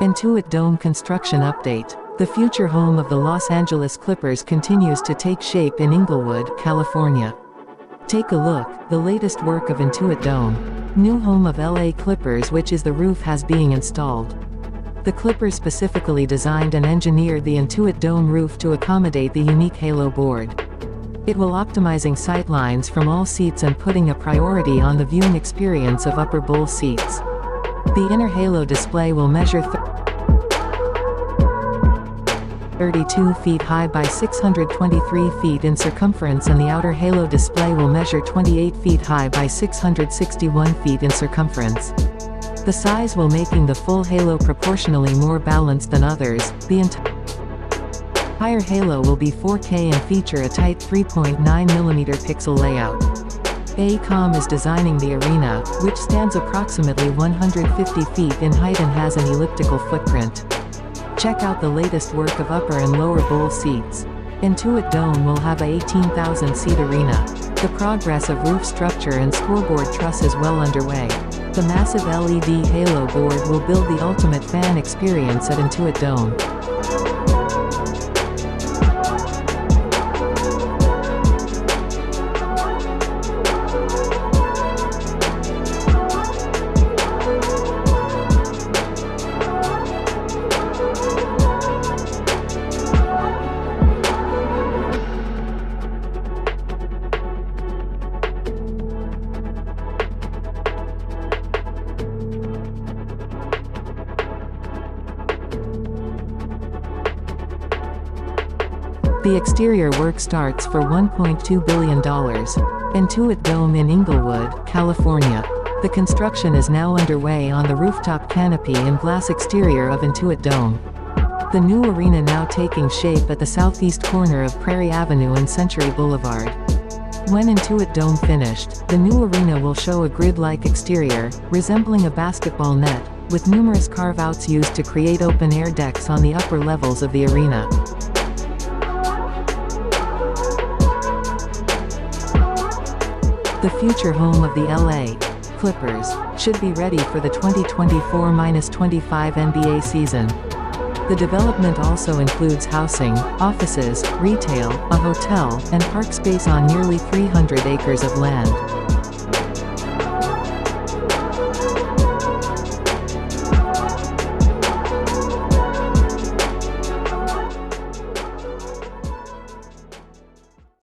Intuit Dome construction update. The future home of the Los Angeles Clippers continues to take shape in Inglewood, California. Take a look, the latest work of Intuit Dome. New home of LA Clippers, which is the roof has being installed. The Clippers specifically designed and engineered the Intuit Dome roof to accommodate the unique Halo board. It will optimizing sight lines from all seats and putting a priority on the viewing experience of upper bowl seats. The inner Halo display will measure 32 feet high by 623 feet in circumference, and the outer Halo display will measure 28 feet high by 661 feet in circumference. The size will making the full Halo proportionally more balanced than others. The entire Halo will be 4K and feature a tight 3.9mm pixel layout. AECOM is designing the arena, which stands approximately 150 feet in height and has an elliptical footprint. Check out the latest work of upper and lower bowl seats. Intuit Dome will have a 18,000-seat arena. The progress of roof structure and scoreboard truss is well underway. The massive LED Halo board will build the ultimate fan experience at Intuit Dome. The exterior work starts for $1.2 billion. Intuit Dome in Inglewood, California. The construction is now underway on the rooftop canopy and glass exterior of Intuit Dome. The new arena now taking shape at the southeast corner of Prairie Avenue and Century Boulevard. When Intuit Dome finished, the new arena will show a grid-like exterior, resembling a basketball net, with numerous carve-outs used to create open-air decks on the upper levels of the arena. The future home of the LA Clippers should be ready for the 2024-25 NBA season. The development also includes housing, offices, retail, a hotel, and park space on nearly 300 acres of land.